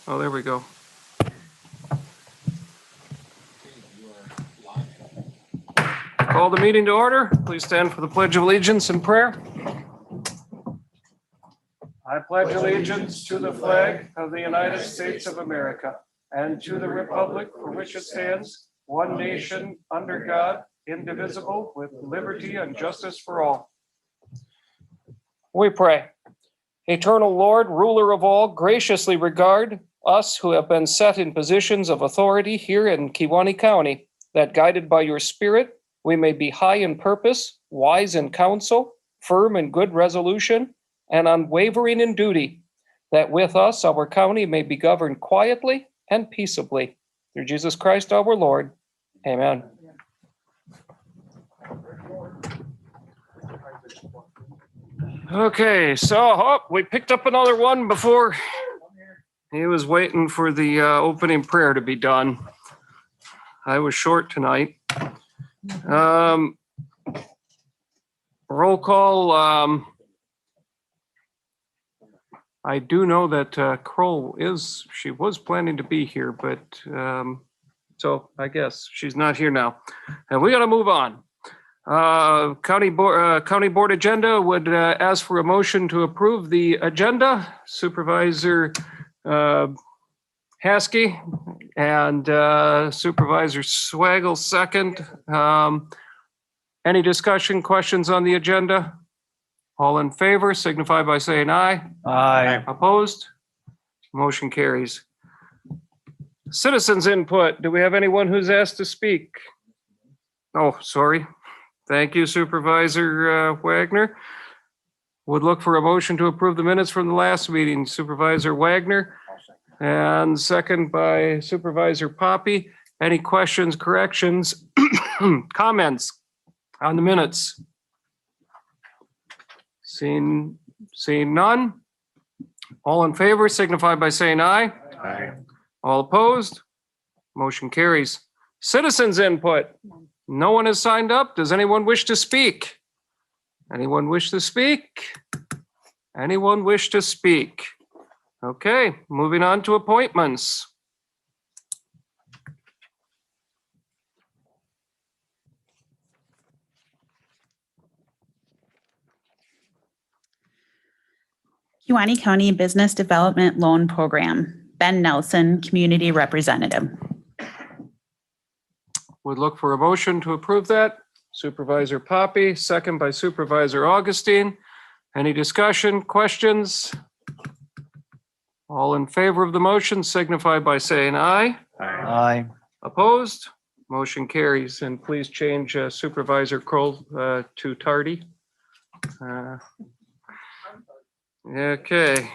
Oh, there we go. Call the meeting to order. Please stand for the Pledge of Allegiance and prayer. I pledge allegiance to the flag of the United States of America and to the republic for which it stands, one nation, under God, indivisible, with liberty and justice for all. We pray. Eternal Lord, ruler of all, graciously regard us who have been set in positions of authority here in Kewaunee County, that guided by your Spirit, we may be high in purpose, wise in counsel, firm in good resolution, and unwavering in duty, that with us our county may be governed quietly and peaceably. Through Jesus Christ our Lord. Amen. Okay, so we picked up another one before he was waiting for the opening prayer to be done. I was short tonight. Roll call. I do know that Kroll she was planning to be here, but so I guess she's not here now. And we got to move on. County board agenda would ask for a motion to approve the agenda. Supervisor Haskey and Supervisor Swaggle second. Any discussion, questions on the agenda? All in favor, signify by saying aye. Aye. Opposed? Motion carries. Citizens input. Do we have anyone who's asked to speak? Oh, sorry. Thank you, Supervisor Wagner. Would look for a motion to approve the minutes from the last meeting. Supervisor Wagner. And second by Supervisor Poppy. Any questions, corrections, comments on the minutes? Seeing none. All in favor, signify by saying aye. Aye. All opposed? Motion carries. Citizens input. No one has signed up. Does anyone wish to speak? Anyone wish to speak? Anyone wish to speak? Okay, moving on to appointments. Kewaunee County Business Development Loan Program, Ben Nelson, Community Representative. Would look for a motion to approve that. Supervisor Poppy, second by Supervisor Augustine. Any discussion, questions? All in favor of the motion signify by saying aye. Aye. Opposed? Motion carries. And please change Supervisor Kroll to tardy. Okay.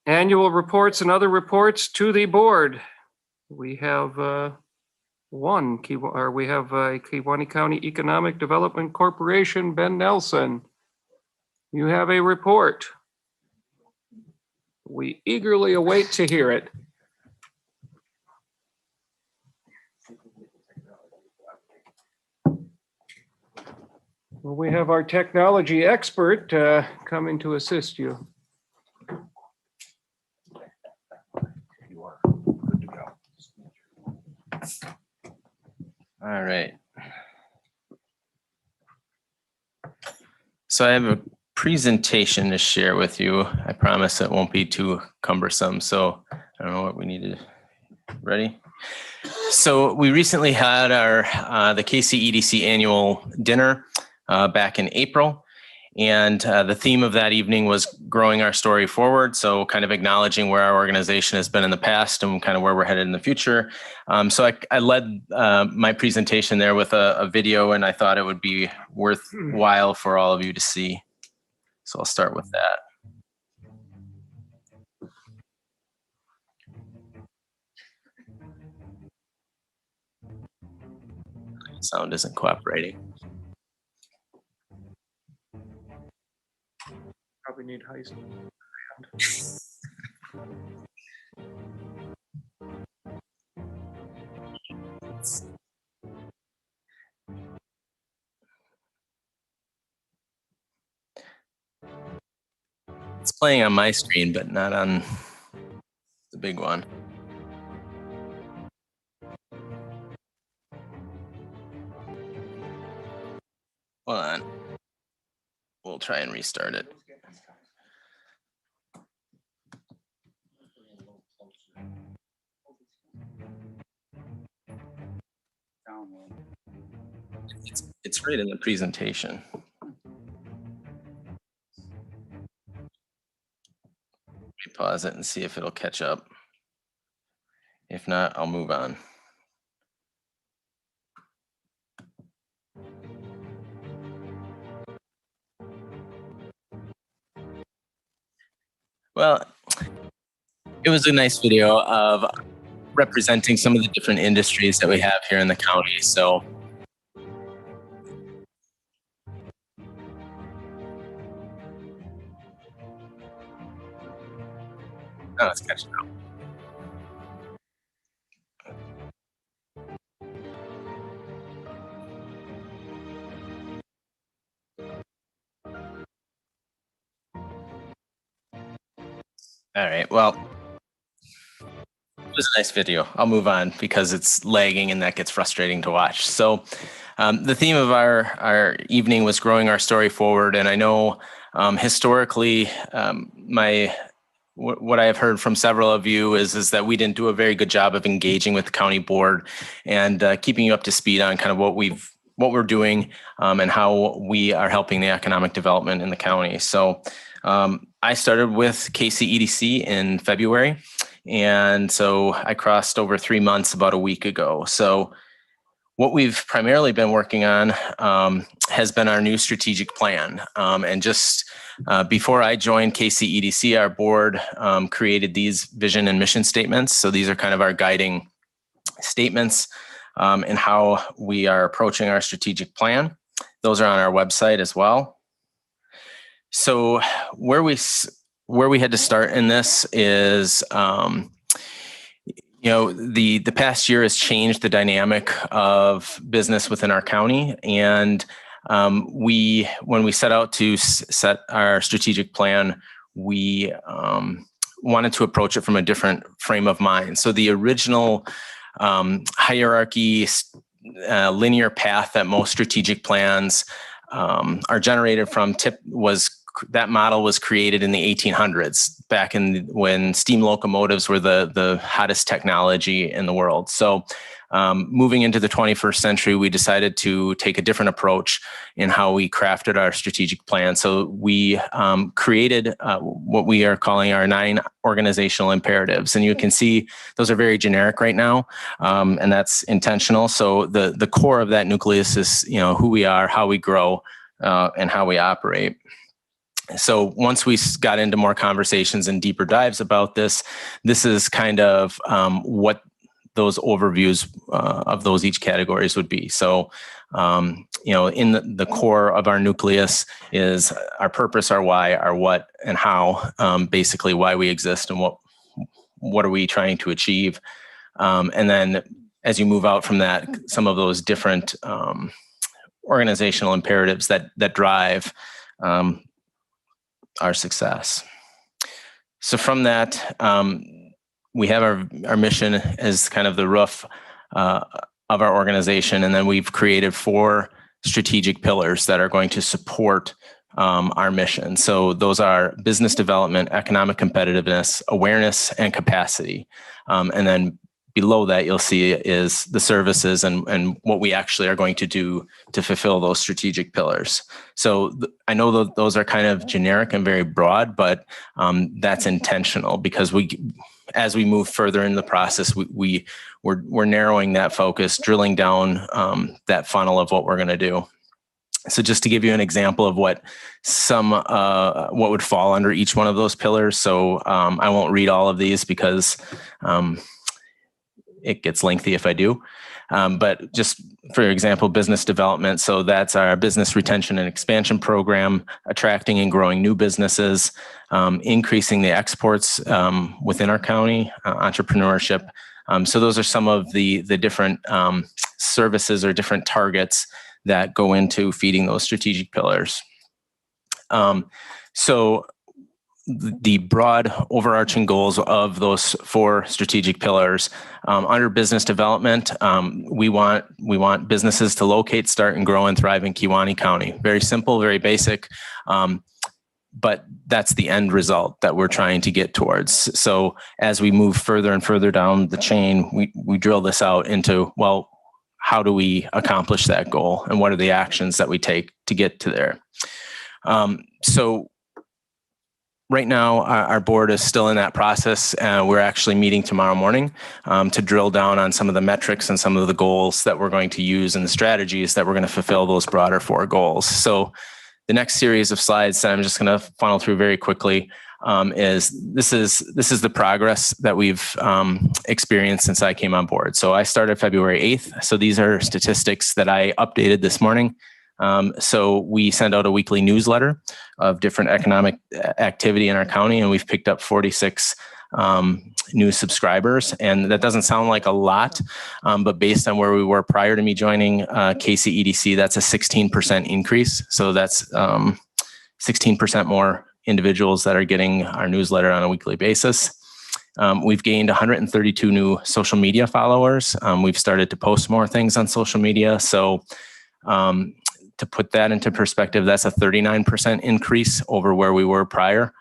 Annual reports and other reports to the board. We have we have Kewaunee County Economic Development Corporation, Ben Nelson. You have a report. We eagerly await to hear it. Well, we have our technology expert coming to assist you. You are good to go. All right. So I have a presentation to share with you. I promise it won't be too cumbersome. So I don't know what we need to, ready? So we recently had our the Kcedc annual dinner back in April. And the theme of that evening was growing our story forward. So kind of acknowledging where our organization has been in the past and kind of where we're headed in the future. So I led my presentation there with a video, and I thought it would be worthwhile for all of you to see. So I'll start with that. Sound isn't cooperating. Probably need high speed. It's playing on my screen, but not on big one. Hold on. We'll try and restart it. It's right in the presentation. Pause it and see if it'll catch up. If not, I'll move on. Well, it was a nice video of representing some of the different industries that we have here in the county. So now it's catching up. All right, well, it was a nice video. I'll move on because it's lagging and that gets frustrating to watch. So the theme of our evening was growing our story forward. And I know historically, what I have heard from several of you is that we didn't do a very good job of engaging with the county board and keeping you up to speed on kind of what we're doing and how we are helping the economic development in the county. So I started with Kcedc in February. And so I crossed over 3 months about a week ago. So what we've primarily been working on has been our new strategic plan. And just before I joined Kcedc, our board created these vision and mission statements. So these are kind of our guiding statements and how we are approaching our strategic plan. Those are on our website as well. So where we had to start in this is, the past year has changed the dynamic of business within our county. And when we set out to set our strategic plan, we wanted to approach it from a different frame of mind. So the original hierarchy, linear path that most strategic plans are generated from that model was created in the 1800s, back when steam locomotives were the hottest technology in the world. So moving into the 21st century, we decided to take a different approach in how we crafted our strategic plan. So we created what we are calling our 9 organizational imperatives. And you can see those are very generic right now, and that's intentional. So the core of that nucleus is who we are, how we grow, and how we operate. So once we got into more conversations and deeper dives about this is kind of what those overviews of those each categories would be. So, in the core of our nucleus is our purpose, our why, our what, and how, basically why we exist and what are we trying to achieve. And then as you move out from that, some of those different organizational imperatives that drive our success. So from that, we have our mission as kind of the roof of our organization, and then we've created 4 strategic pillars that are going to support our mission. So those are business development, economic competitiveness, awareness, and capacity. And then below that, you'll see is the services and what we actually are going to do to fulfill those strategic pillars. So I know that those are kind of generic and very broad, but that's intentional because as we move further in the process, we're narrowing that focus, drilling down that funnel of what we're going to do. So just to give you an example of what would fall under each one of those pillars. So I won't read all of these because it gets lengthy if I do. But just for example, business development. So that's our business retention and expansion program, attracting and growing new businesses, increasing the exports within our county, entrepreneurship. So those are some of the different services or different targets that go into feeding those strategic pillars. So the broad overarching goals of those 4 strategic pillars. Under business development, we want businesses to locate, start, and grow and thrive in Kewaunee County. Very simple, very basic, but that's the end result that we're trying to get towards. So as we move further and further down the chain, we drill this out into, well, how do we accomplish that goal, and what are the actions that we take to get to there? So right now, our board is still in that process. We're actually meeting tomorrow morning to drill down on some of the metrics and some of the goals that we're going to use and the strategies that we're going to fulfill those broader 4 goals. So the next series of slides that I'm just going to funnel through very quickly is the progress that we've experienced since I came on board. So I started February 8th. So these are statistics that I updated this morning. So we send out a weekly newsletter of different economic activity in our county, and we've picked up 46 new subscribers. And that doesn't sound like a lot, but based on where we were prior to me joining Kcedc, that's a 16% increase. So that's 16% more individuals that are getting our newsletter on a weekly basis. We've gained 132 new social media followers. We've started to post more things on social media. So to put that into perspective, that's a 39% increase over where we were prior.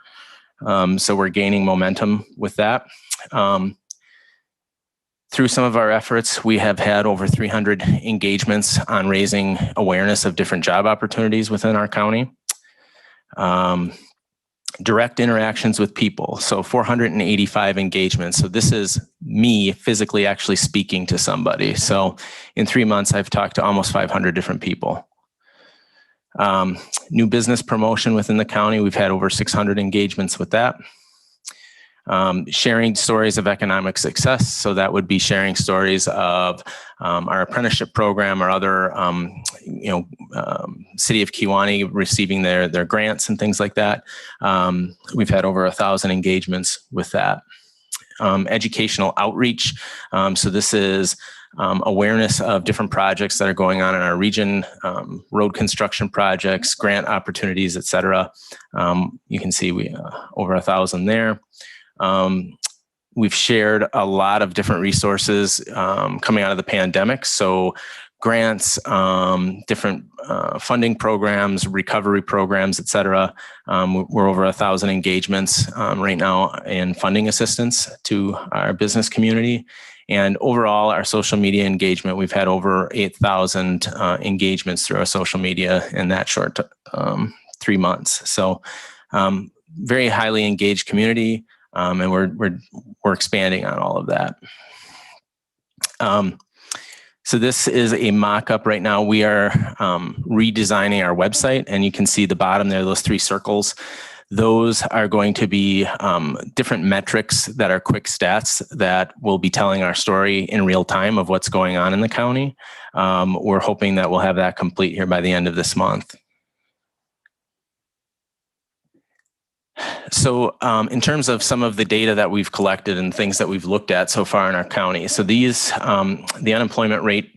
So we're gaining momentum with that. Through some of our efforts, we have had over 300 engagements on raising awareness of different job opportunities within our county. Direct interactions with people. So 485 engagements. So this is me physically actually speaking to somebody. So in 3 months, I've talked to almost 500 different people. New business promotion within the county. We've had over 600 engagements with that. Sharing stories of economic success. So that would be sharing stories of our apprenticeship program or other, City of Kewaunee receiving their grants and things like that. We've had over 1,000 engagements with that. Educational outreach. So this is awareness of different projects that are going on in our region, road construction projects, grant opportunities, et cetera. You can see we over 1,000 there. We've shared a lot of different resources coming out of the pandemic. So grants, different funding programs, recovery programs, et cetera. We're over 1,000 engagements right now in funding assistance to our business community. And overall, our social media engagement, we've had over 8,000 engagements through our social media in that short 3 months. So very highly engaged community, and we're expanding on all of that. So this is a mock-up right now. We are redesigning our website, and you can see the bottom there, those 3 circles. Those are going to be different metrics that are quick stats that will be telling our story in real time of what's going on in the county. We're hoping that we'll have that complete here by the end of this month. So in terms of some of the data that we've collected and things that we've looked at so far in our county, so these, the unemployment rate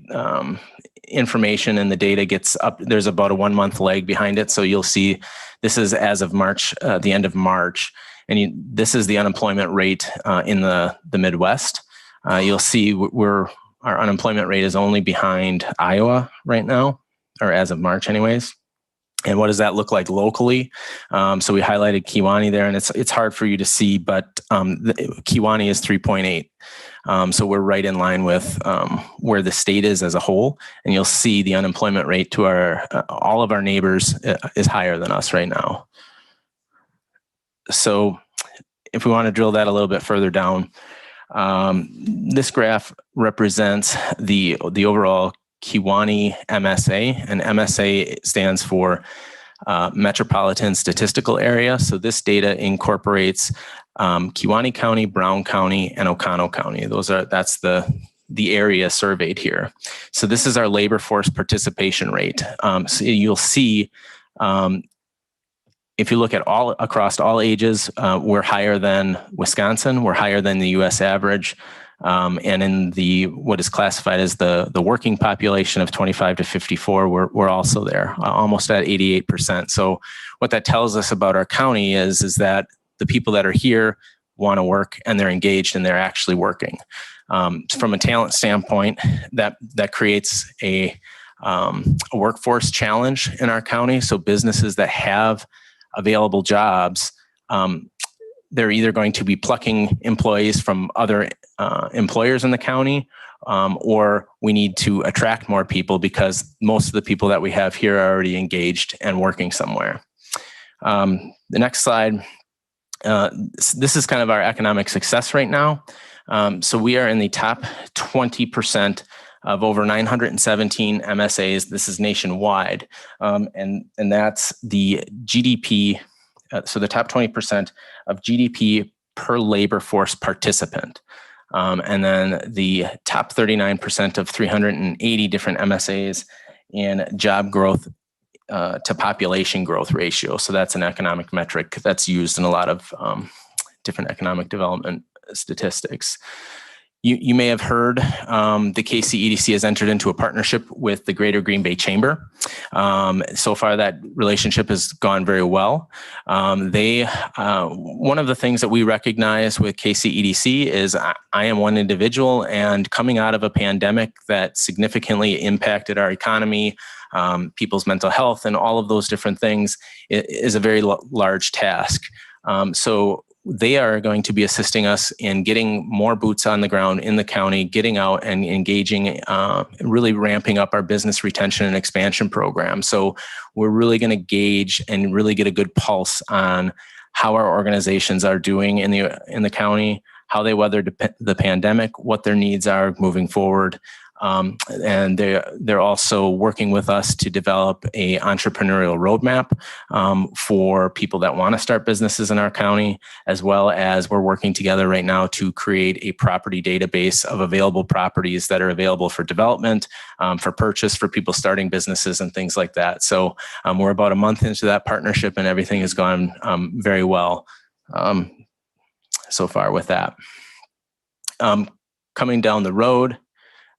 information and the data gets up, there's about a 1 month lag behind it. So you'll see this is as of March, the end of March, and this is the unemployment rate in the Midwest. You'll see our unemployment rate is only behind Iowa right now, or as of March anyways. And what does that look like locally? So we highlighted Kewaunee there, and it's hard for you to see, but Kewaunee is 3.8. So we're right in line with where the state is as a whole. And you'll see the unemployment rate to all of our neighbors is higher than us right now. So if we want to drill that a little bit further down, this graph represents the overall Kewaunee MSA, and MSA stands for Metropolitan Statistical Area. So this data incorporates Kewaunee County, Brown County, and Oconto County. That's the area surveyed here. So this is our labor force participation rate. So you'll see, if you look at across all ages, we're higher than Wisconsin, we're higher than the US average. And in what is classified as the working population of 25 to 54, we're also there, almost at 88%. So what that tells us about our county is that the people that are here want to work and they're engaged and they're actually working. From a talent standpoint, that creates a workforce challenge in our county. So businesses that have available jobs, they're either going to be plucking employees from other employers in the county, or we need to attract more people because most of the people that we have here are already engaged and working somewhere. The next slide. This is kind of our economic success right now. So we are in the top 20% of over 917 MSAs. This is nationwide. And that's the GDP. So the top 20% of GDP per labor force participant. And then the top 39% of 380 different MSAs in job growth to population growth ratio. So that's an economic metric that's used in a lot of different economic development statistics. You may have heard the Kcedc has entered into a partnership with the Greater Green Bay Chamber. So far, that relationship has gone very well. One of the things that we recognize with Kcedc is I am one individual, and coming out of a pandemic that significantly impacted our economy, people's mental health, and all of those different things is a very large task. So they are going to be assisting us in getting more boots on the ground in the county, getting out and engaging, really ramping up our business retention and expansion program. So we're really going to gauge and really get a good pulse on how our organizations are doing in the county, how they weathered the pandemic, what their needs are moving forward. And they're also working with us to develop a entrepreneurial roadmap for people that want to start businesses in our county, as well as we're working together right now to create a property database of available properties that are available for development, for purchase, for people starting businesses and things like that. So we're about a month into that partnership, and everything has gone very well so far with that. Coming down the road,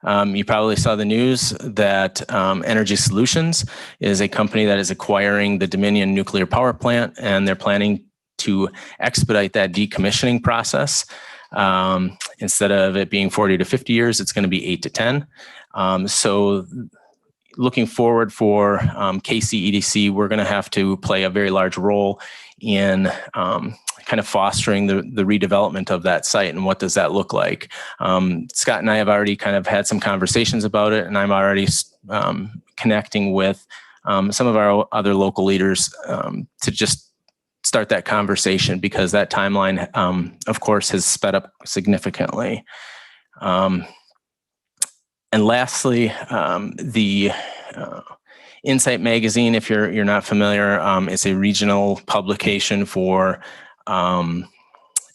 you probably saw the news that Energy Solutions is a company that is acquiring the Dominion nuclear power plant, and they're planning to expedite that decommissioning process. Instead of it being 40 to 50 years, it's going to be 8 to 10. So looking forward for Kcedc, we're going to have to play a very large role in kind of fostering the redevelopment of that site. And what does that look like? Scott and I have already kind of had some conversations about it, and I'm already connecting with some of our other local leaders to just start that conversation, because that timeline, of course, has sped up significantly. And lastly, the Insight Magazine, if you're not familiar, is a regional publication for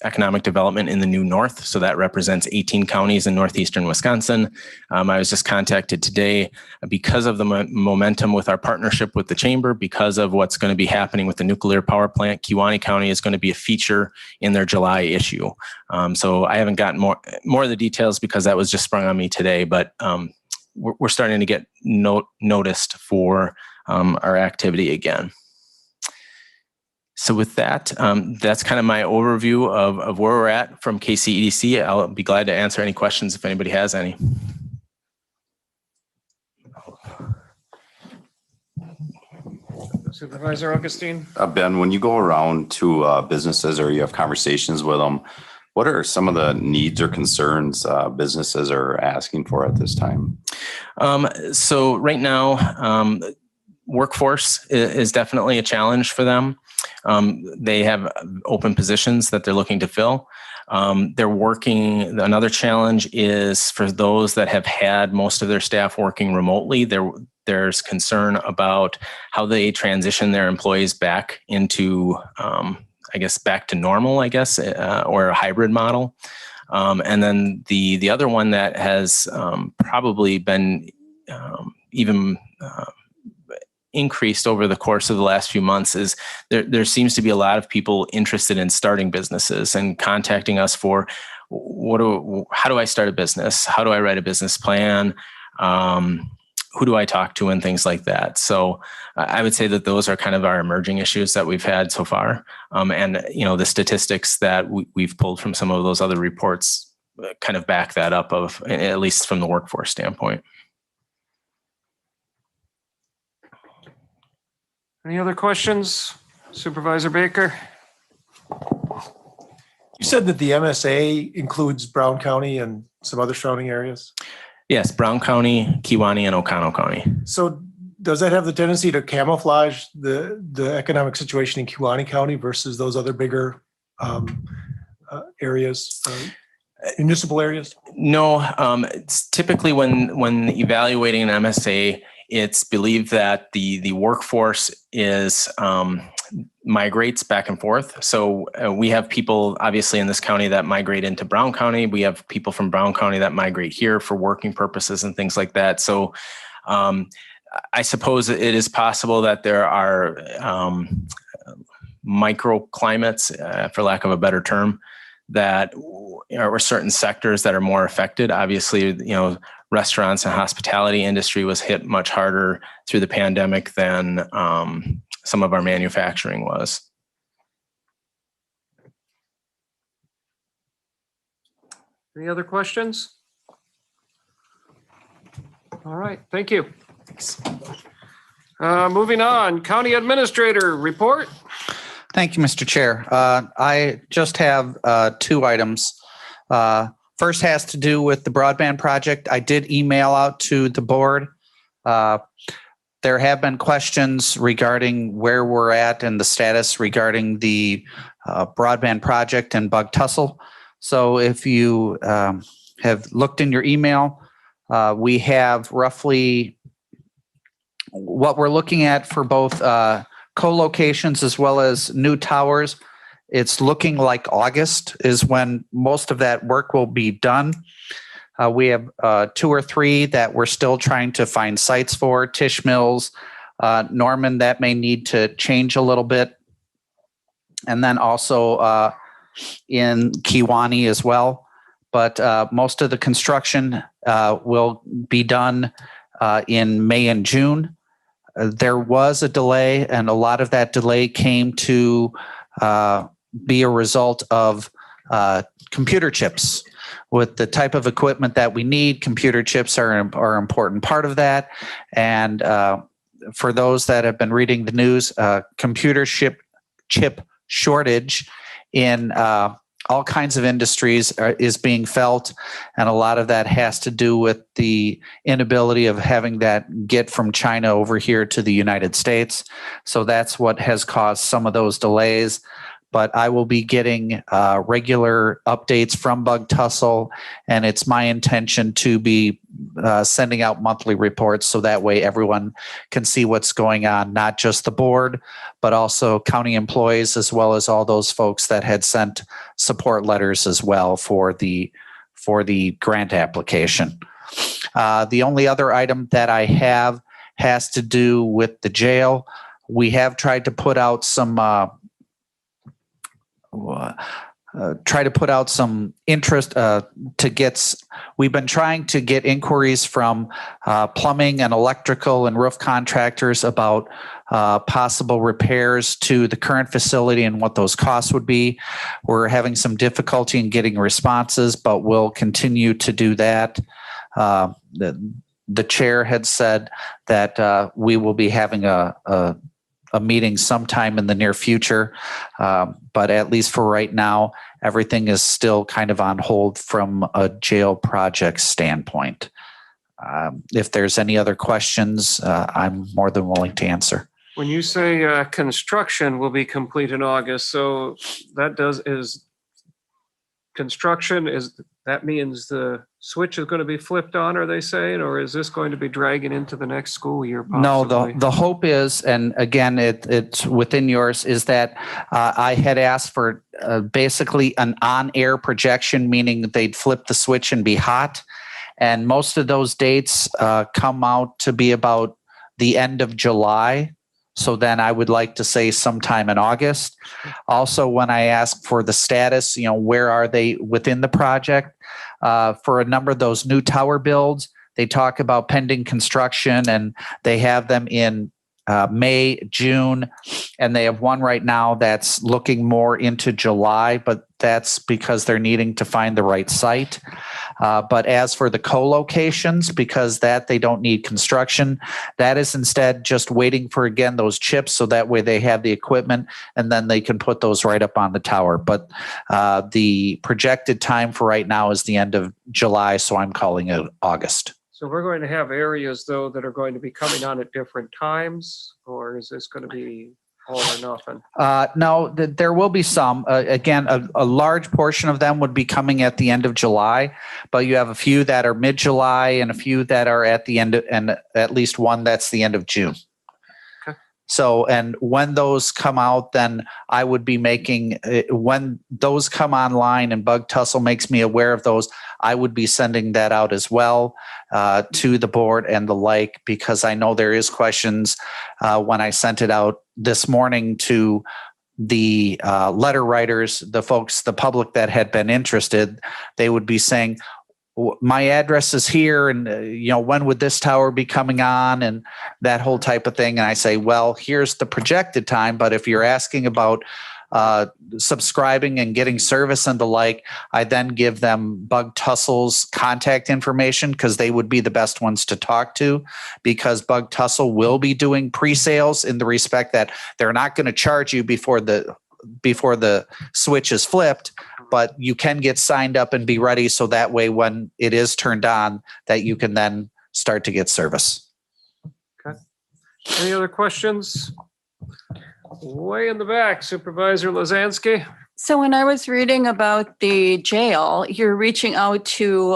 economic development in the New North. So that represents 18 counties in northeastern Wisconsin. I was just contacted today because of the momentum with our partnership with the Chamber, because of what's going to be happening with the nuclear power plant. Kewaunee County is going to be a feature in their July issue. So I haven't gotten more of the details because that was just sprung on me today, but we're starting to get noticed for our activity again. So with that, that's kind of my overview of where we're at from Kcedc. I'll be glad to answer any questions if anybody has any. Supervisor Augustine? Ben, when you go around to businesses or you have conversations with them, what are some of the needs or concerns businesses are asking for at this time? So right now, workforce is definitely a challenge for them. They have open positions that they're looking to fill. They're working. Another challenge is for those that have had most of their staff working remotely. There's concern about how they transition their employees back into, back to normal, or a hybrid model. And then the other one that has probably been even increased over the course of the last few months is there seems to be a lot of people interested in starting businesses and contacting us for how do I start a business? How do I write a business plan? who do I talk to and things like that. So I would say that those are kind of our emerging issues that we've had so far. And the statistics that we've pulled from some of those other reports kind of back that up, of at least from the workforce standpoint. Any other questions? Supervisor Baker? You said that the MSA includes Brown County and some other surrounding areas. Yes, Brown County, Kewaunee, and Oconto County. So does that have the tendency to camouflage the economic situation in Kewaunee County versus those other bigger areas, municipal areas? No, it's typically when evaluating an MSA, it's believed that the workforce is migrates back and forth. So we have people obviously in this county that migrate into Brown County. We have people from Brown County that migrate here for working purposes and things like that. So I suppose it is possible that there are microclimates, for lack of a better term, that or certain sectors that are more affected. Obviously, restaurants and hospitality industry was hit much harder through the pandemic than some of our manufacturing was. Any other questions? All right, thank you. Thanks. Moving on, County Administrator report. Thank you, Mr. Chair. I just have 2 items. First has to do with the Broadband Project. I did email out to the board. There have been questions regarding where we're at and the status regarding the Broadband Project and Bug Tussle. So if you have looked in your email, we have roughly what we're looking at for both co-locations as well as new towers. It's looking like August is when most of that work will be done. We have 2 or 3 that we're still trying to find sites for. Tish Mills, Norman, that may need to change a little bit. And then also in Kewaunee as well. But most of the construction will be done in May and June. There was a delay, and a lot of that delay came to be a result of computer chips. With the type of equipment that we need, computer chips are an important part of that. And for those that have been reading the news, computer chip shortage in all kinds of industries is being felt, and a lot of that has to do with the inability of having that get from China over here to the United States. So that's what has caused some of those delays. But I will be getting regular updates from Bug Tussle, and it's my intention to be sending out monthly reports so that way everyone can see what's going on, not just the board, but also county employees, as well as all those folks that had sent support letters as well for the grant application. The only other item that I have has to do with the jail. We have tried to put out some interest we've been trying to get inquiries from plumbing and electrical and roof contractors about possible repairs to the current facility and what those costs would be. We're having some difficulty in getting responses, but we'll continue to do that. The chair had said that we will be having a meeting sometime in the near future. But at least for right now, everything is still kind of on hold from a jail project standpoint. If there's any other questions, I'm more than willing to answer. When you say construction will be complete in August, so that that means the switch is going to be flipped on, are they saying, or is this going to be dragging into the next school year possibly? No, the hope is, and again, it's within yours, is that I had asked for basically an on-air projection, meaning they'd flip the switch and be hot. And most of those dates come out to be about the end of July. So then I would like to say sometime in August. Also, when I ask for the status, where are they within the project? For a number of those new tower builds, They talk about pending construction, and they have them in May, June, and they have one right now that's looking more into July, but that's because they're needing to find the right site. But as for the co-locations, because that they don't need construction, that is instead just waiting for, again, those chips, so that way they have the equipment and then they can put those right up on the tower. But the projected time for right now is the end of July, so I'm calling it August. So we're going to have areas, though, that are going to be coming on at different times, or is this going to be all or nothing? No, there will be some. Again, a large portion of them would be coming at the end of July, but you have a few that are mid-July and a few that are at the end, and at least one that's the end of June. Okay. So, and when those come out, then I would be making, when those come online and Bug Tussle makes me aware of those, I would be sending that out as well to the board and the like, because I know there is questions when I sent it out this morning to the letter writers, the folks, the public that had been interested. They would be saying, my address is here, and when would this tower be coming on, and that whole type of thing. And I say, well, here's the projected time, but if you're asking about subscribing and getting service and the like, I then give them Bug Tussle's contact information, because they would be the best ones to talk to, because Bug Tussle will be doing pre-sales in the respect that they're not going to charge you before the switch is flipped, but you can get signed up and be ready, so that way when it is turned on, that you can then start to get service. Okay. Any other questions? Way in the back, Supervisor Lazansky. So when I was reading about the jail, you're reaching out to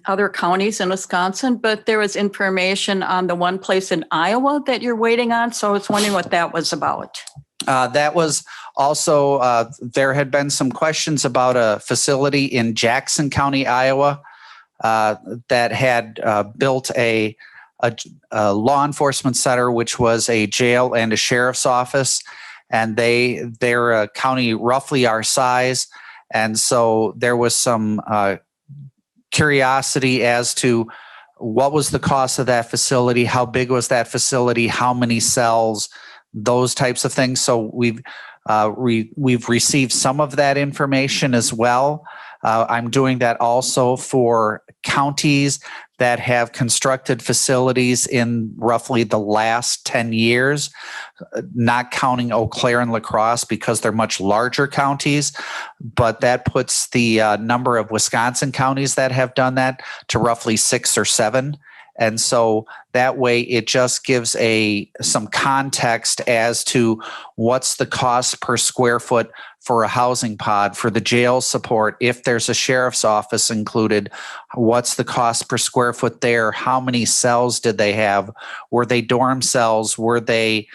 other counties in Wisconsin, but there was information on the one place in Iowa that you're waiting on. So I was wondering what that was about. That was also, there had been some questions about a facility in Jackson County, Iowa, that had built a law enforcement center, which was a jail and a sheriff's office. And they're a county roughly our size. And so there was some curiosity as to what was the cost of that facility, how big was that facility, how many cells, those types of things. So we've received some of that information as well. I'm doing that also for counties that have constructed facilities in roughly the last 10 years, not counting Eau Claire and La Crosse because they're much larger counties, but that puts the number of Wisconsin counties that have done that to roughly 6 or 7. And so that way it just gives some context as to what's the cost per square foot for a housing pod, for the jail support. If there's a sheriff's office included, what's the cost per square foot there? How many cells did they have? Were they dorm cells? Were they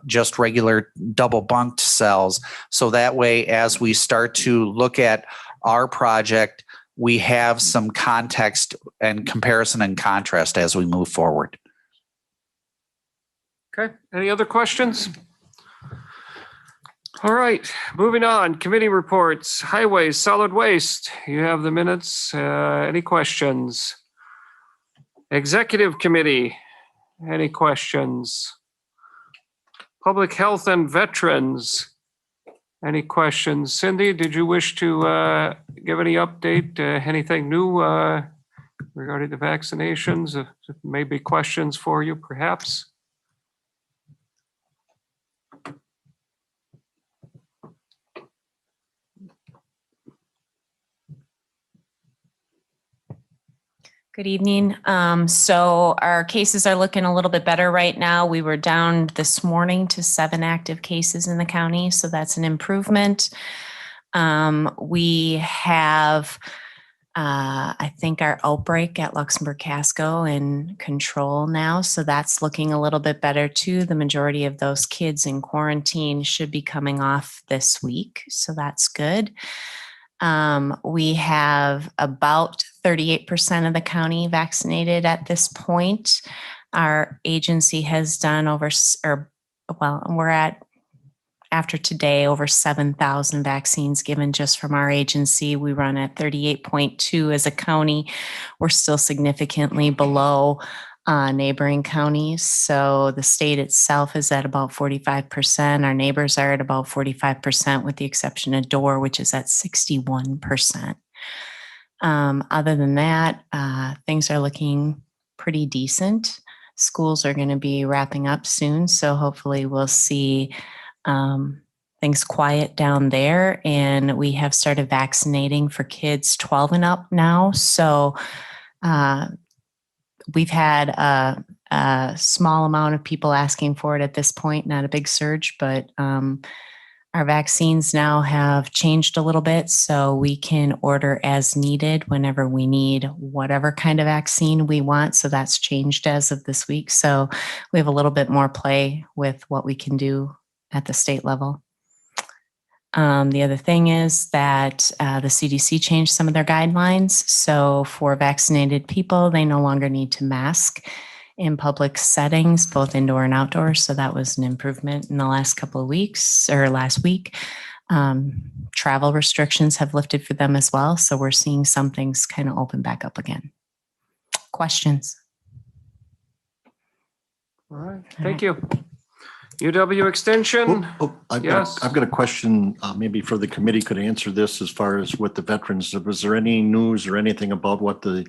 just regular double bunked cells? So that way, as we start to look at our project, we have some context and comparison and contrast as we move forward. Okay, any other questions? All right, moving on, committee reports, highways, solid waste. You have the minutes. Any questions? Executive committee, any questions? Public health and veterans, any questions? Cindy, did you wish to give any update, anything new regarding the vaccinations? Maybe questions for you, perhaps? Good evening. So our cases are looking a little bit better right now. We were down this morning to 7 active cases in the county, so that's an improvement. We have, I think, our outbreak at Luxembourg Casco in control now, so that's looking a little bit better too. The majority of those kids in quarantine should be coming off this week, so that's good. We have about 38% of the county vaccinated at this point. Our agency has done we're at after today, over 7,000 vaccines given just from our agency. We run at 38.2 as a county. We're still significantly below neighboring counties. So the state itself is at about 45%. Our neighbors are at about 45%, with the exception of Door, which is at 61%. Other than that, things are looking pretty decent. Schools are going to be wrapping up soon, so hopefully we'll see things quiet down there. And we have started vaccinating for kids 12 and up now. So we've had a small amount of people asking for it at this point, not a big surge, but our vaccines now have changed a little bit, so we can order as needed whenever we need whatever kind of vaccine we want. So that's changed as of this week. So we have a little bit more play with what we can do at the state level. The other thing is that the CDC changed some of their guidelines. So for vaccinated people, they no longer need to mask in public settings, both indoor and outdoor. So that was an improvement in the last couple of weeks, or last week. Travel restrictions have lifted for them as well. So we're seeing some things kind of open back up again. Questions? All right, thank you. UW Extension. Yes. I've got a question, maybe for the committee could answer this as far as with the veterans. Was there any news or anything about what the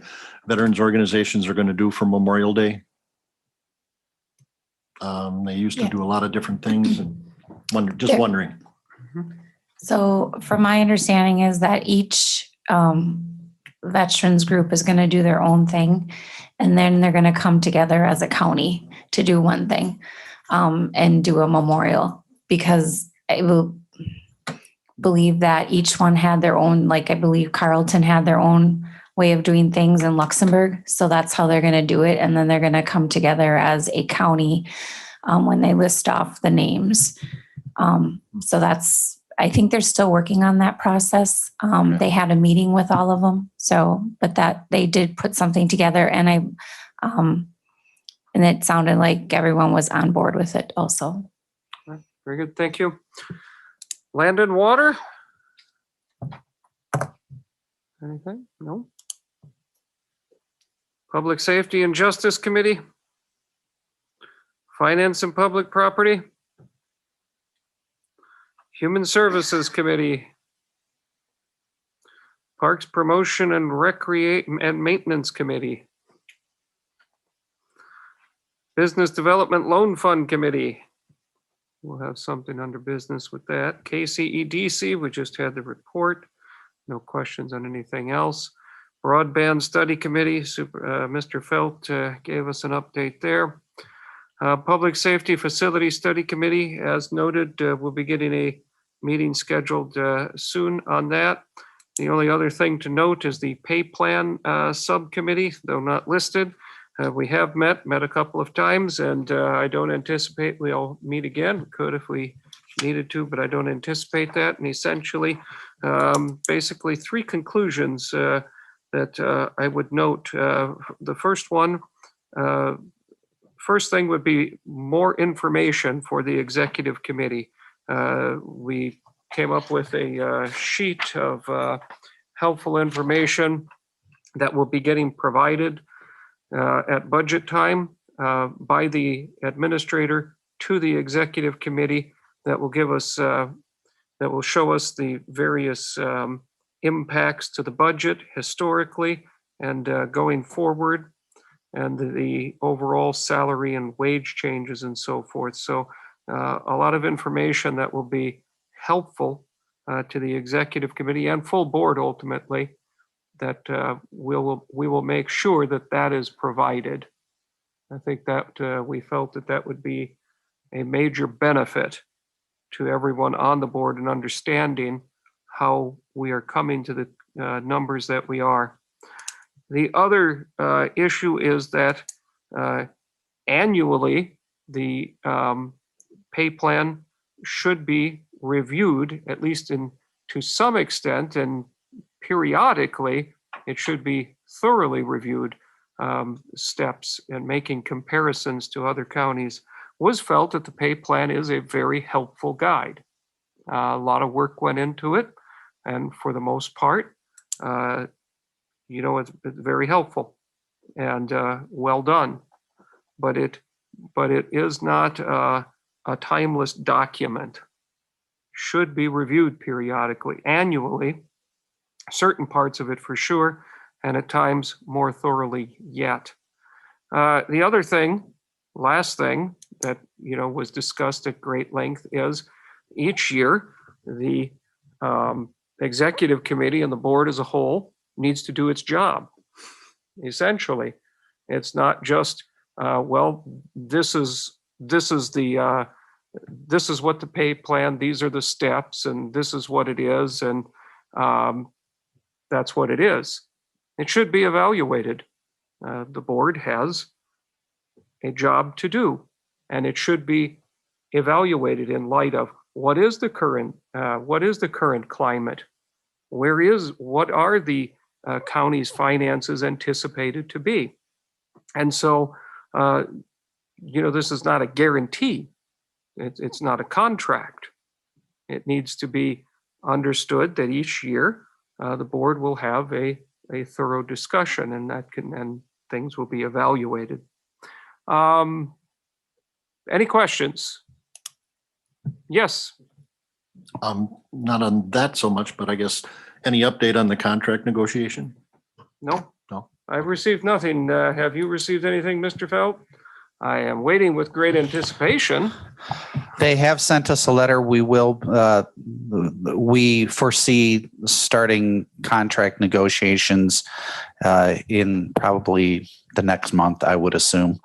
veterans organizations are going to do for Memorial Day? They used to do a lot of different things, and wondering. So from my understanding is that each veterans group is going to do their own thing, and then they're going to come together as a county to do one thing and do a memorial, because I will believe that each one had their own, like I believe Carleton had their own way of doing things in Luxembourg. So that's how they're going to do it. And then they're going to come together as a county when they list off the names. So that's, I think they're still working on that process. They had a meeting with all of them. So, but that they did put something together, and and it sounded like everyone was on board with it also. Very good, thank you. Land and Water? Anything? No? Public Safety and Justice Committee? Finance and Public Property? Human Services Committee? Parks Promotion and Recreate and Maintenance Committee? Business Development Loan Fund Committee? We'll have something under business with that. Kcedc, we just had the report. No questions on anything else. Broadband Study Committee, Mr. Felt gave us an update there. Public Safety Facility Study Committee, as noted, we'll be getting a meeting scheduled soon on that. The only other thing to note is the Pay Plan Subcommittee, though not listed. We have met a couple of times, and I don't anticipate we'll meet again. We could if we needed to, but I don't anticipate that. And essentially, basically three conclusions that I would note. The first one, first thing would be more information for the executive committee. We came up with a sheet of helpful information that will be getting provided at budget time by the administrator to the executive committee, that will give us, that will show us the various impacts to the budget historically and going forward, and the overall salary and wage changes and so forth. So a lot of information that will be helpful to the executive committee and full board ultimately, that we will make sure that that is provided. I think that we felt that that would be a major benefit to everyone on the board in understanding how we are coming to the numbers that we are. The other issue is that annually the pay plan should be reviewed, at least to some extent, and periodically it should be thoroughly reviewed. Steps and making comparisons to other counties was felt that the pay plan is a very helpful guide. A lot of work went into it, and for the most part, it's very helpful and well done. But it is not a timeless document. Should be reviewed periodically, annually, certain parts of it for sure, and at times more thoroughly yet. The other thing, last thing that was discussed at great length is each year the executive committee and the board as a whole needs to do its job. Essentially, it's not just this is what the pay plan, these are the steps, and this is what it is, and that's what it is. It should be evaluated. The board has a job to do, and it should be evaluated in light of what is the current climate? What are the county's finances anticipated to be? And so, this is not a guarantee. It's not a contract. It needs to be understood that each year the board will have a thorough discussion, and things will be evaluated. Any questions? Yes. Not on that so much, but I guess any update on the contract negotiation? No. No. I've received nothing. Have you received anything, Mr. Felt? I am waiting with great anticipation. They have sent us a letter. We foresee starting contract negotiations in probably the next month, I would assume.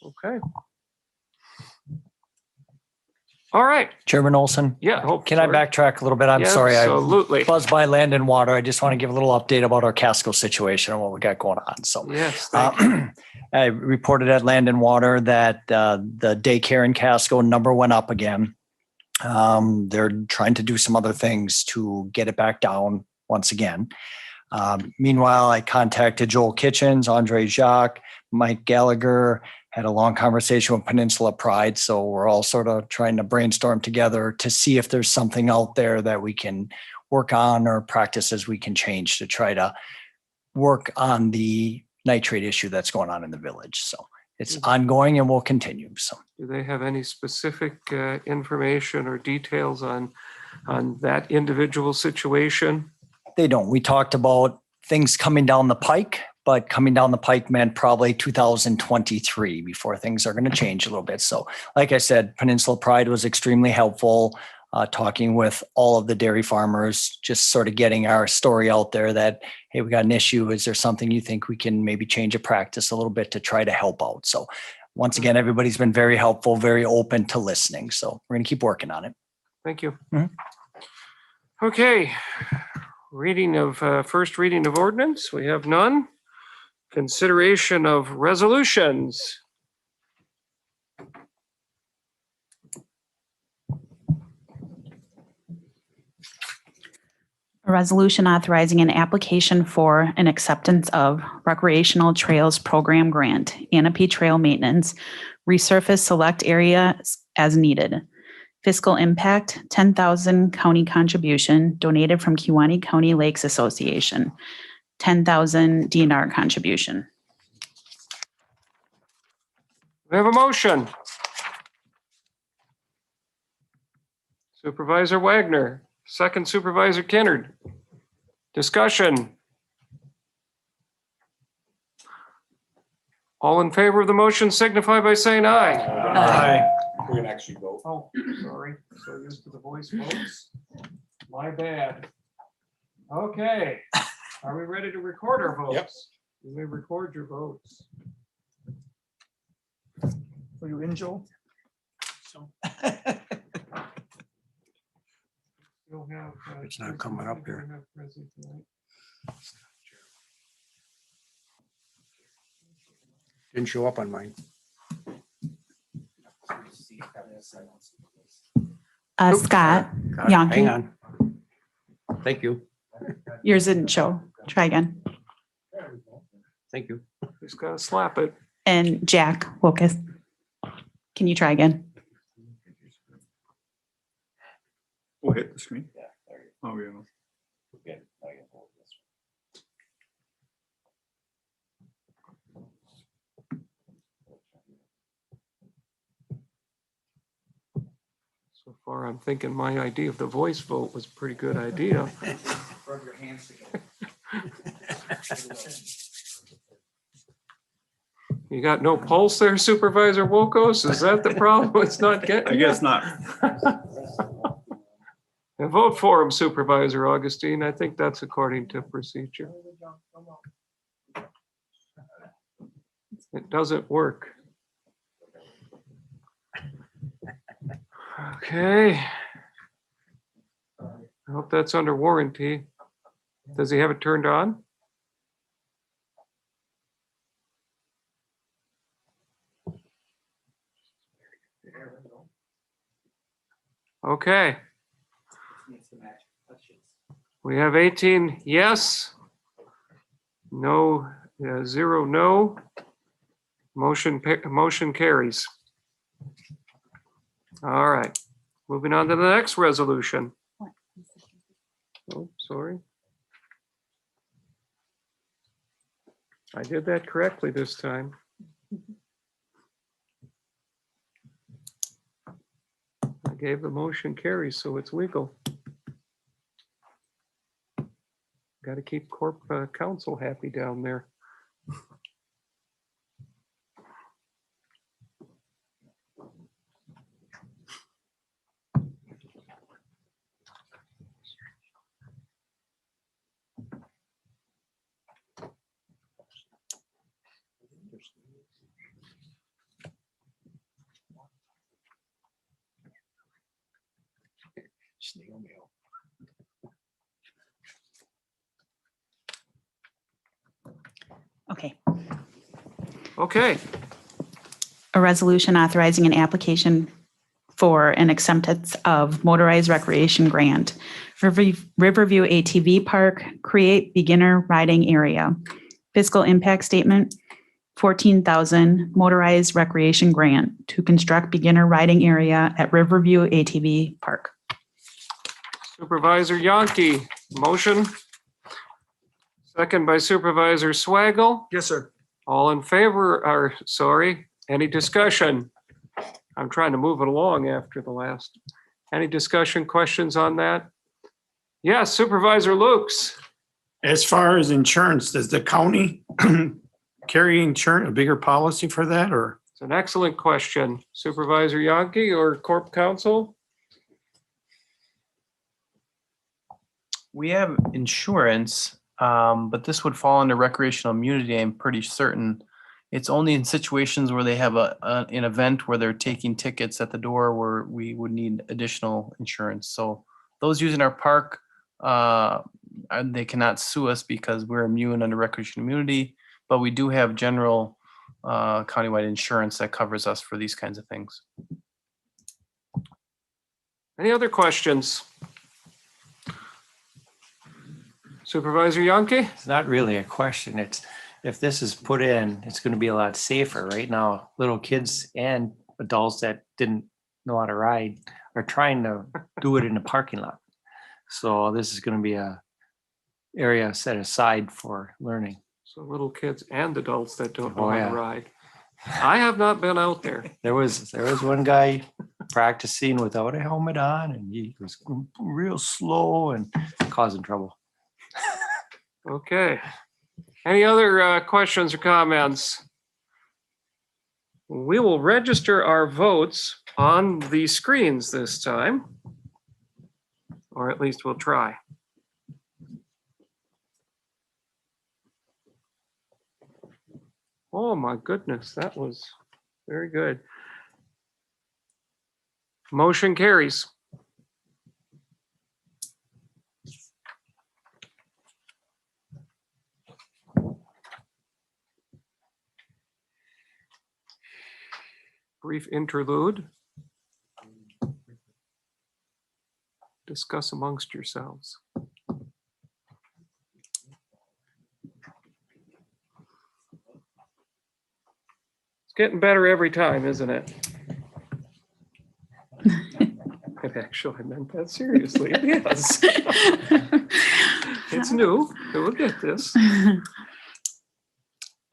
Okay. All right. Chairman Olson? Yeah. Can I backtrack a little bit? I'm sorry. Absolutely. I buzzed by Land and Water. I just want to give a little update about our Casco situation and what we got going on. So yes, thank you. I reported at Land and Water that the daycare in Casco number went up again. They're trying to do some other things to get it back down once again. Meanwhile, I contacted Joel Kitchens, Andre Jacques, Mike Gallagher, had a long conversation with Peninsula Pride. So we're all sort of trying to brainstorm together to see if there's something out there that we can work on or practices we can change to try to work on the nitrate issue that's going on in the village. So it's ongoing and will continue. So do they have any specific information or details on that individual situation? They don't. We talked about things coming down the pike, but coming down the pike meant probably 2023 before things are going to change a little bit. So like I said, Peninsula Pride was extremely helpful, talking with all of the dairy farmers, just sort of getting our story out there that, hey, we got an issue. Is there something you think we can maybe change a practice a little bit to try to help out? So once again, everybody's been very helpful, very open to listening. So we're going to keep working on it. Thank you. Mhm. Okay. First reading of ordinance. We have none. Consideration of resolutions. A resolution authorizing an application for an acceptance of recreational trails program grant, Canopy Trail Maintenance, resurface select areas as needed. Fiscal impact, $10,000 county contribution donated from Kewaunee County Lakes Association, $10,000 DNR contribution. We have a motion. Supervisor Wagner, second Supervisor Kennard. Discussion. All in favor of the motion signify by saying aye. Aye. We're gonna actually vote. Oh, sorry. So used to the voice votes. My bad. Okay. Are we ready to record our votes? Yep. You may record your votes. Are you in, Joel? Still have, It's not coming up here. Didn't show up on mine. Scott, Hang Yonke, on. Thank you. yours didn't show. Try again. Thank you. Just gotta slap it. And Jack Wilkus. Can you try again? We'll hit the screen. Oh, yeah. So far, I'm thinking my idea of the voice vote was a pretty good idea. Rub your hands together. You got no pulse there, Supervisor Wilkos? Is that the problem? It's not getting I you? guess not. And vote for him, Supervisor Augustine. I think that's according to procedure. It doesn't work. Okay. I hope that's under warranty. Does he have it turned on? Okay. We have 18 yes, no, 0 no. Motion carries. All right, moving on to the next resolution. Oh, sorry. I did that correctly this time. I gave the motion carries, so it's legal. Got to keep corp counsel happy down there. Snail mail. Okay. Okay, A resolution authorizing an application for an acceptance of motorized recreation grant. Riverview ATV Park, create beginner riding area. Fiscal impact statement, 14,000 motorized recreation grant to construct beginner riding area at Riverview ATV Park. Supervisor Yonke, motion. Second by Supervisor Swaggle. Yes, sir. All in favor, or sorry, any discussion? I'm trying to move it along after the last. Any discussion, questions on that? Yes, Supervisor Lukes. As far as insurance, does the county carry insurance, a bigger policy for that, or? It's an excellent question. Supervisor Yonke or Corp Counsel? We have insurance, but this would fall under recreational immunity, I'm pretty certain. It's only in situations where they have an event where they're taking tickets at the door where we would need additional insurance. So those using our park, they cannot sue us because we're immune under recreational immunity, but we do have general countywide insurance that covers us for these kinds of things. Any other questions? Supervisor Yonke? It's not really a question. It's, if this is put in, it's going to be a lot safer. Right now, little kids and adults that didn't know how to ride are trying to do it in the parking lot. So this is going to be a area set aside for learning. So little kids and adults that don't know Oh, how yeah. to ride. I have not been out there. There was one guy practicing without a helmet on, and he was real slow and causing trouble. Okay. Any other questions or comments? We will register our votes on the screens this time, or at least we'll try. Oh my goodness, that was very good. Motion carries. Brief interlude. Discuss amongst yourselves. It's getting better every time, isn't it? And actually, I meant that seriously. It is. It's new. We'll get this.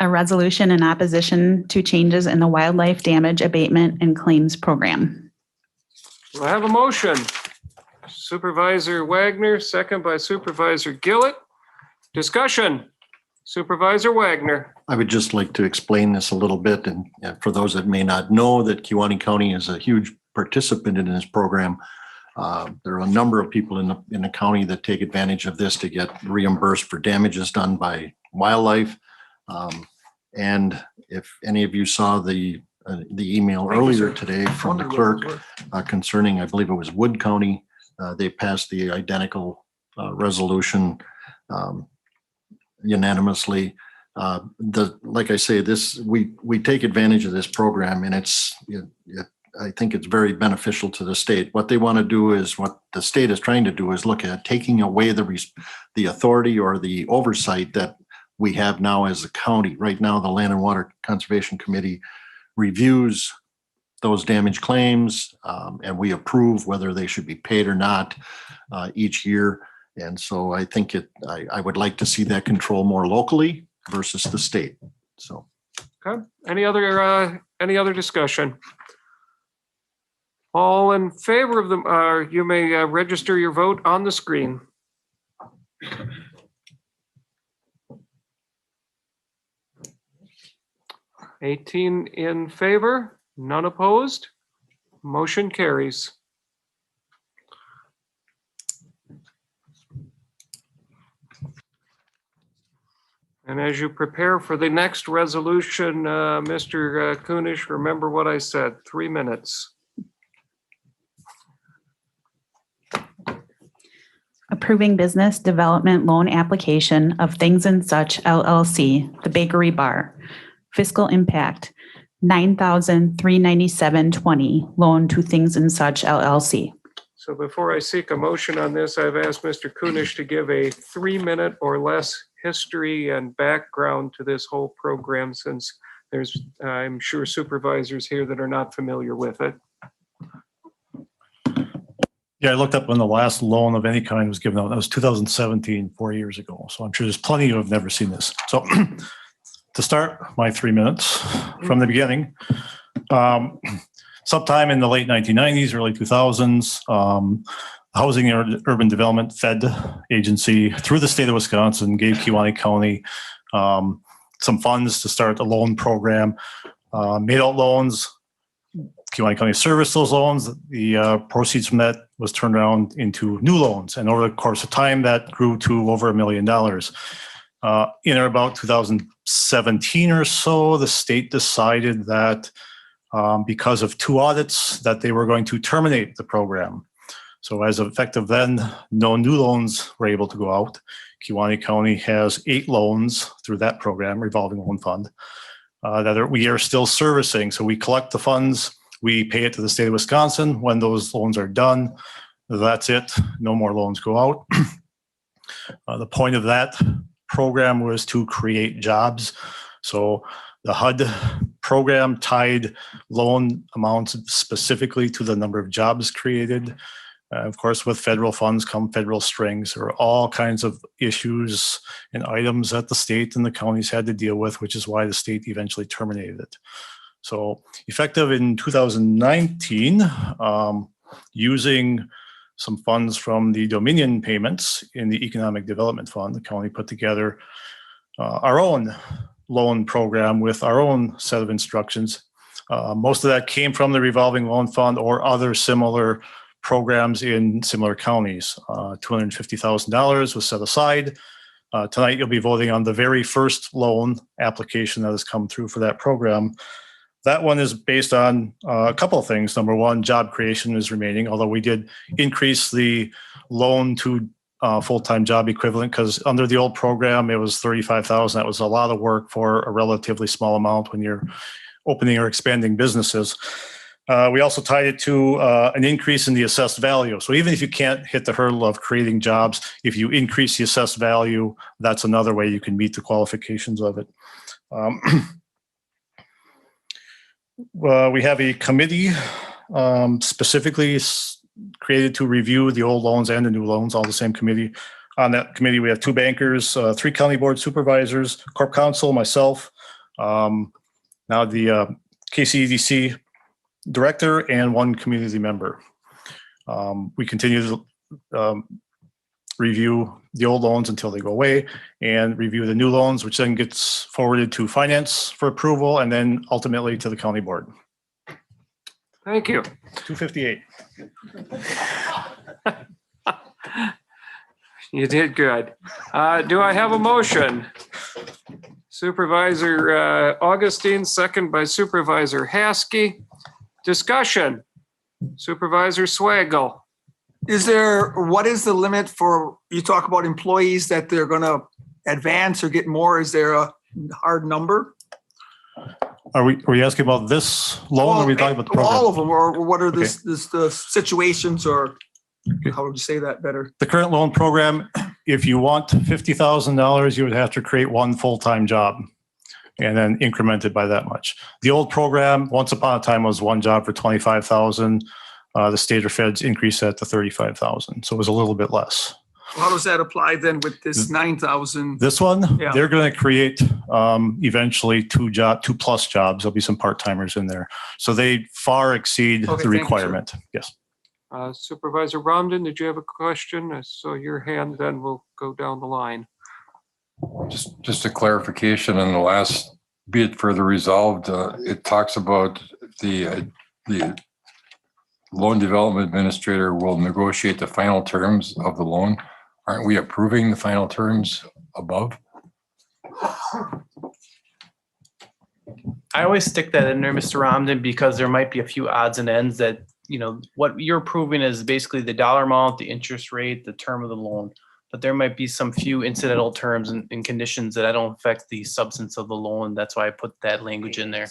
A resolution in opposition to changes in the wildlife damage abatement and claims program. Do I have a motion? Supervisor Wagner, second by Supervisor Gillett. Discussion. Supervisor Wagner. I would just like to explain this a little bit. And for those that may not know, that Kewaunee County is a huge participant in this program. There are a number of people in the county that take advantage of this to get reimbursed for damages done by wildlife. And if any of you saw the email earlier today from the clerk concerning, I believe it was Wood County, they passed the identical resolution unanimously. Like I say, we take advantage of this program, and I think it's very beneficial to the state. What they want to do is, what the state is trying to do is look at taking away the authority or the oversight that we have now as a county. Right now, the Land and Water Conservation Committee reviews those damage claims, and we approve whether they should be paid or not each year. And so I think I would like to see that control more locally versus the state. So, Okay. Any other discussion? All in favor of them, you may register your vote on the screen. (18) in favor, none opposed. Motion carries. And as you prepare for the next resolution, Mr. Kunish, remember what I said, 3 minutes. Approving business development loan application of Things and Such LLC, the Bakery Bar. Fiscal impact, $9,397.20 loan to Things and Such LLC. So before I seek a motion on this, I've asked Mr. Kunish to give a 3-minute or less history and background to this whole program, since there's, I'm sure, supervisors here that are not familiar with it. Yeah, I looked up when the last loan of any kind was given out. That was 2017, 4 years ago. So I'm sure there's plenty who have never seen this. So to start my 3 minutes from the beginning, sometime in the late 1990s, early 2000s, Housing and Urban Development Fed agency through the state of Wisconsin gave Kewaunee County some funds to start a loan program, made out loans. Kewaunee County serviced those loans. The proceeds from that was turned around into new loans. And over the course of time, that grew to over $1 million. In about 2017 or so, the state decided that because of 2 audits, that they were going to terminate the program. So as effective then, no new loans were able to go out. Kewaunee County has 8 loans through that program, revolving loan fund, that we are still servicing. So we collect the funds, we pay it to the state of Wisconsin. When those loans are done, that's it. No more loans go out. The point of that program was to create jobs. So the HUD program tied loan amounts specifically to the number of jobs created. Of course, with federal funds come federal strings. There are all kinds of issues and items that the state and the counties had to deal with, which is why the state eventually terminated it. So effective in 2019, using some funds from the Dominion payments in the Economic Development Fund, the county put together our own loan program with our own set of instructions. Most of that came from the revolving loan fund or other similar programs in similar counties. $250,000 was set aside. Tonight, you'll be voting on the very first loan application that has come through for that program. That one is based on a couple of things. Number one, job creation is remaining, although we did increase the loan to full-time job equivalent, because under the old program, it was $35,000. That was a lot of work for a relatively small amount when you're opening or expanding businesses. We also tied it to an increase in the assessed value. So even if you can't hit the hurdle of creating jobs, if you increase the assessed value, that's another way you can meet the qualifications of it. We have a committee specifically created to review the old loans and the new loans, all the same committee. On that committee, we have 2 bankers, 3 county board supervisors, corp counsel, myself, now the Kcedc director, and 1 community member. We continue to review the old loans until they go away and review the new loans, which then gets forwarded to finance for approval and then ultimately to the county board. Thank you. 258. You did good. Do I have a motion? Supervisor Augustine, second by Supervisor Haskey. Discussion. Supervisor Swagel. What is the limit for, you talk about employees that they're going to advance or get more? Is there a hard number? Are we asking about this loan or are we talking about the program? All of them, or what are Okay. the situations, or how would you say that better? The current loan program, if you want $50,000, you would have to create 1 full-time job and then increment it by that much. The old program, once upon a time, was 1 job for $25,000. The state or feds increased that to $35,000. So it was a little bit less. How does that apply then with this 9,000? This one, Yeah. they're going to create eventually 2+ jobs. There'll be some part-timers in there. So they far exceed Okay, the thank you, sir. requirement. Yes. Supervisor Romden, did you have a question? I saw your hand, then we'll go down the line. Just a clarification on the last, be it further resolved, it talks about the loan development administrator will negotiate the final terms of the loan. Aren't we approving the final terms above? I always stick that in there, Mr. Romden, because there might be a few odds and ends that, what you're approving is basically the dollar amount, the interest rate, the term of the loan. But there might be some few incidental terms and conditions that don't affect the substance of the loan. That's why I put that language in there.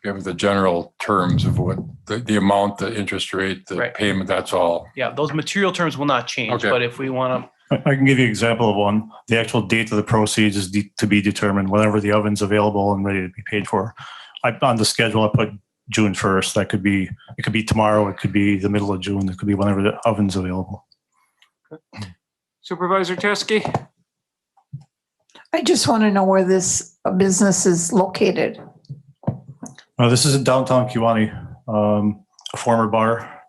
Give the general terms of what the amount, the interest rate, the Right. payment, that's all. Yeah, those material terms will not change, Okay. but if we want to, I can give you an example of one. The actual date of the proceeds is to be determined whenever the oven's available and ready to be paid for. On the schedule, I put June 1st. It could be tomorrow. It could be the middle of June. It could be whenever the oven's available. Supervisor Teske? I just want to know where this business is located. This is in downtown Kewaunee, a former bar.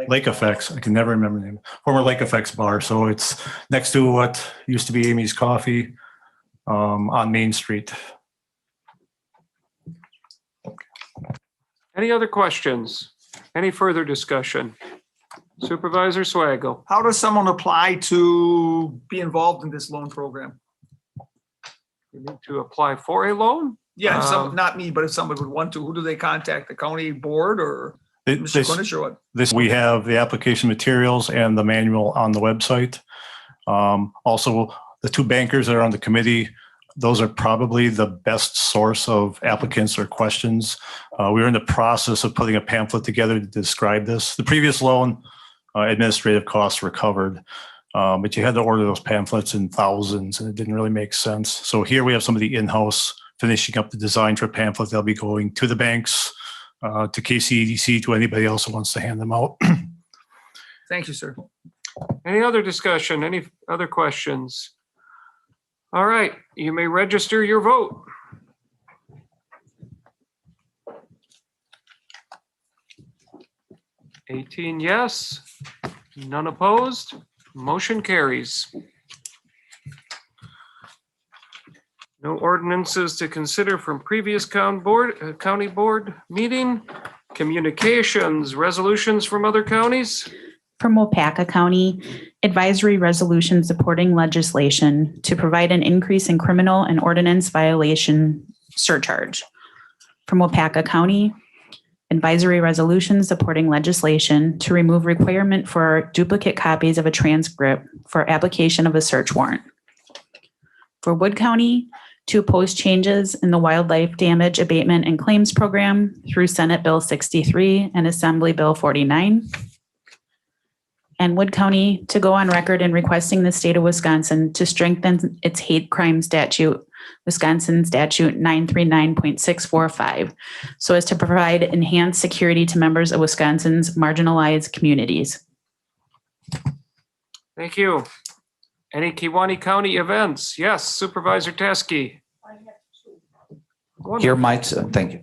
Lake Effects. I can never remember the name. Former Lake Effects bar. So it's next to what used to be Amy's Coffee on Main Street. Any other questions? Any further discussion? Supervisor Swagel. How does someone apply to be involved in this loan program? You need to apply for a loan? Yeah, not me, but if somebody would want to, who do they contact? The county board or Mr. Cornish or what? We have the application materials and the manual on the website. Also, the 2 bankers that are on the committee, those are probably the best source of applicants or questions. We were in the process of putting a pamphlet together to describe this. The previous loan, administrative costs were covered, but you had to order those pamphlets in thousands and it didn't really make sense. So here we have somebody in-house finishing up the design for a pamphlet. They'll be going to the banks, to Kcedc, to anybody else who wants to hand them out. Thank you, sir. Any other discussion? Any other questions? All right, you may register your vote. $18 yes, none opposed, motion carries. No ordinances to consider from previous county board meeting. Communications, resolutions from other counties. From Wapaka County, advisory resolution supporting legislation to provide an increase in criminal and ordinance violation surcharge. From Wapaka County, advisory resolution supporting legislation to remove requirement for duplicate copies of a transcript for application of a search warrant. For Wood County, to oppose changes in the wildlife damage abatement and claims program through Senate Bill 63 and Assembly Bill 49. and Wood County to go on record in requesting the state of Wisconsin to strengthen its hate crime statute, Wisconsin Statute 939.645, so as to provide enhanced security to members of Wisconsin's marginalized communities. Thank you. Any Kewaunee County events? Yes, Supervisor Teske. Here, Mike, thank you.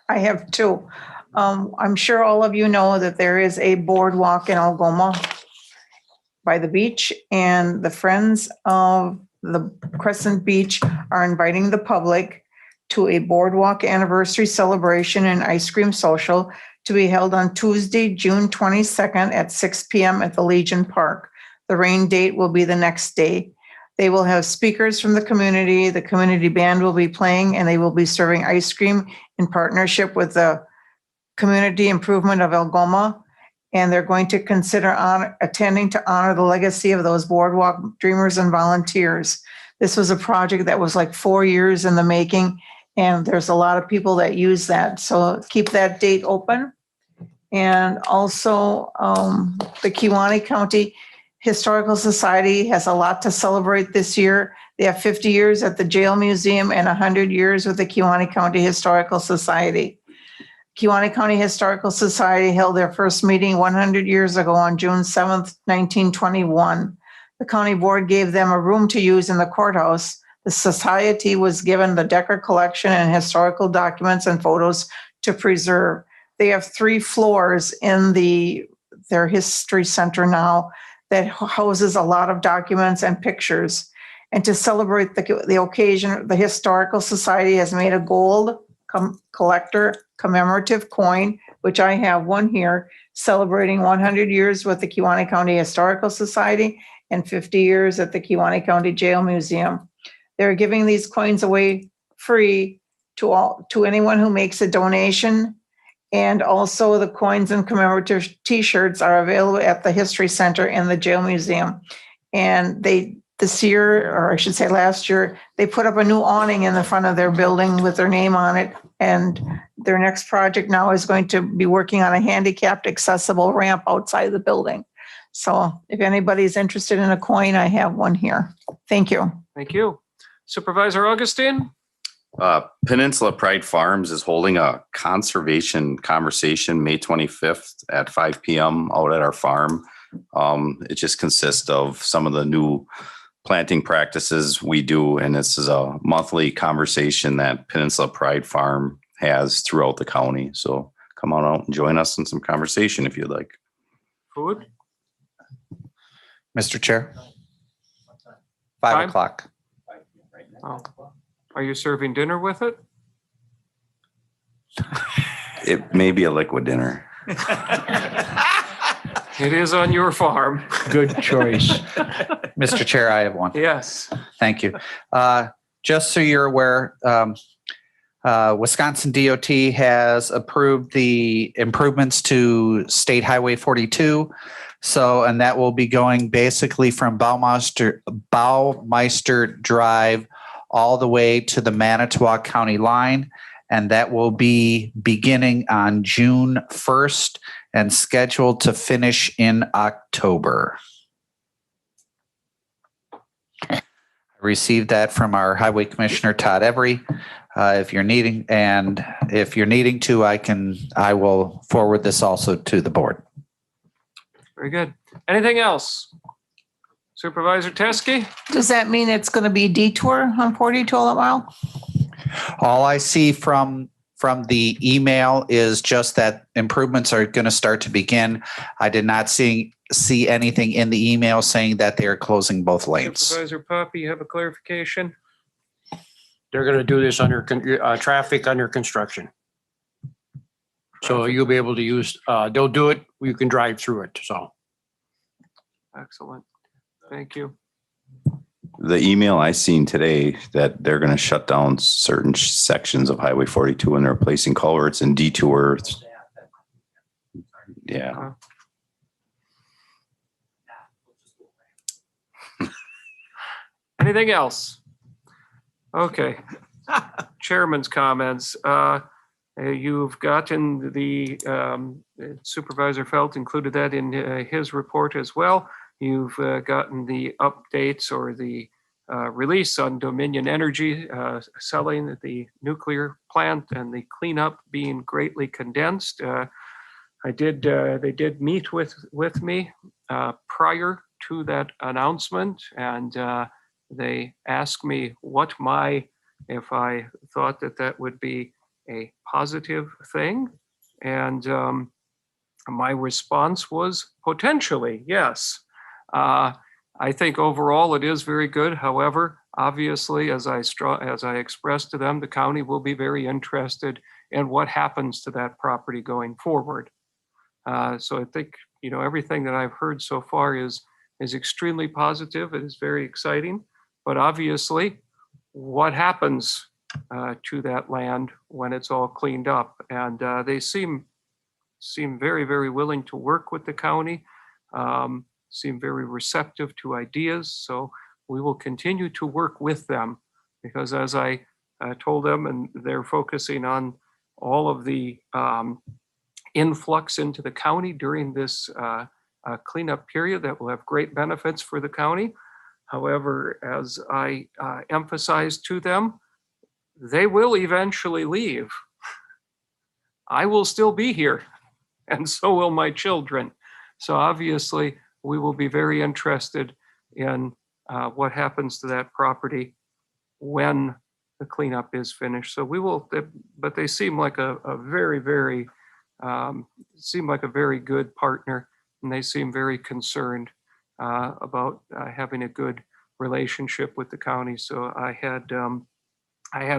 I have two. I'm sure all of you know that there is a boardwalk in Algoma by the beach, and the Friends of the Crescent Beach are inviting the public to a boardwalk anniversary celebration and ice cream social to be held on Tuesday, June 22nd at 6 p.m. at the Legion Park. The rain date will be the next day. They will have speakers from the community band will be playing, and they will be serving ice cream in partnership with the Community Improvement of Algoma. And they're going to consider attending to honor the legacy of those boardwalk dreamers and volunteers. This was a project that was like 4 years in the making, and there's a lot of people that use that. So keep that date open. And also the Kewaunee County Historical Society has a lot to celebrate this year. They have 50 years at the Jail Museum and 100 years with the Kewaunee County Historical Society. Kewaunee County Historical Society held their first meeting 100 years ago on June 7th, 1921. The county board gave them a room to use in the courthouse. The society was given the Decker collection and historical documents and photos to preserve. They have 3 floors in their history center now that houses a lot of documents and pictures. And to celebrate the occasion, the Historical Society has made a gold collector commemorative coin, which I have one here, celebrating 100 years with the Kewaunee County Historical Society and 50 years at the Kewaunee County Jail Museum. They're giving these coins away free to anyone who makes a donation. And also the coins and commemorative t-shirts are available at the History Center and the Jail Museum. And this year, or I should say last year, they put up a new awning in the front of their building with their name on it. And their next project now is going to be working on a handicapped accessible ramp outside the building. So if anybody's interested in a coin, I have one here. Thank you. Thank you. Supervisor Augustine? Peninsula Pride Farms is holding a conservation conversation May 25th at 5 p.m. out at our farm. It just consists of some of the new planting practices we do, and this is a monthly conversation that Peninsula Pride Farm has throughout the county. So come on out and join us in some conversation if you'd like. Food? Mr. Chair. Time? 5 o'clock. Oh. Are you serving dinner with it? It may be a liquid dinner. It is on your farm. Good choice. Mr. Chair, I have one. Yes. Thank you. Just so you're aware, Wisconsin DOT has approved the improvements to State Highway 42. So, and that will be going basically from Baumeister Drive all the way to the Manitowoc County line. And that will be beginning on June 1st and scheduled to finish in October. I received that from our Highway Commissioner, Todd Every. If you're needing to, I will forward this also to the board. Very good. Anything else? Supervisor Teske? Does that mean it's going to be a detour on 42 all the while? All I see from the email is just that improvements are going to start to begin. I did not see anything in the email saying that they are closing both lanes. Supervisor Poppy, you have a clarification? They're going to do this under traffic under construction. So you'll be able to use, they'll do it, you can drive through it, so. Excellent. Thank you. The email I seen today that they're going to shut down certain sections of Highway 42 and they're replacing culverts and detours. Yeah. Anything else? Okay. Chairman's comments. You've gotten the Supervisor Felt included that in his report as well. You've gotten the updates or the release on Dominion Energy selling the nuclear plant and the cleanup being greatly condensed. They did meet with me prior to that announcement, and they asked me if I thought that would be a positive thing. And my response was potentially, yes. I think overall it is very good. However, obviously, as I expressed to them, the county will be very interested in what happens to that property going forward. So I think, everything that I've heard so far is extremely positive. It is very exciting, but obviously what happens to that land when it's all cleaned up? And they seem very, very willing to work with the county, seem very receptive to ideas. So we will continue to work with them, because as I told them, and they're focusing on all of the influx into the county during this cleanup period that will have great benefits for the county. However, as I emphasized to them, they will eventually leave. I will still be here, and so will my children. So obviously, we will be very interested in what happens to that property when the cleanup is finished. So we will, but they seem like a very, very, like a very good partner, and they seem very concerned about having a good relationship with the county. So I had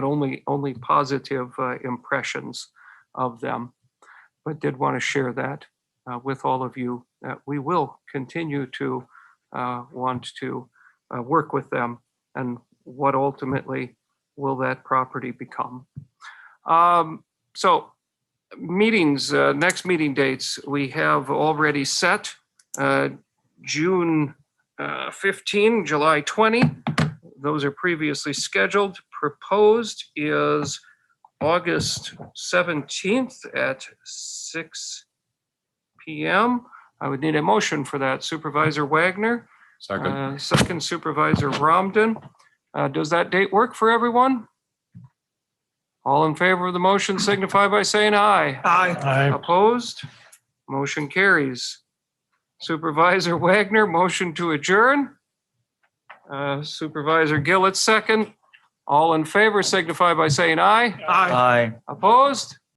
only positive impressions of them, but did want to share that with all of you, that we will continue to want to work with them, and what ultimately will that property become. So meetings, next meeting dates, we have already set June 15, July 20. Those are previously scheduled. Proposed is August 17th at 6 p.m. I would need a motion for that. Supervisor Wagner. Second. Second, Supervisor Romden. Does that date work for everyone? All in favor of the motion signify by saying aye. Aye. Opposed? Motion carries. Supervisor Wagner, motion to adjourn. Supervisor Gillett, second. All in favor signify by saying aye. Aye. Opposed?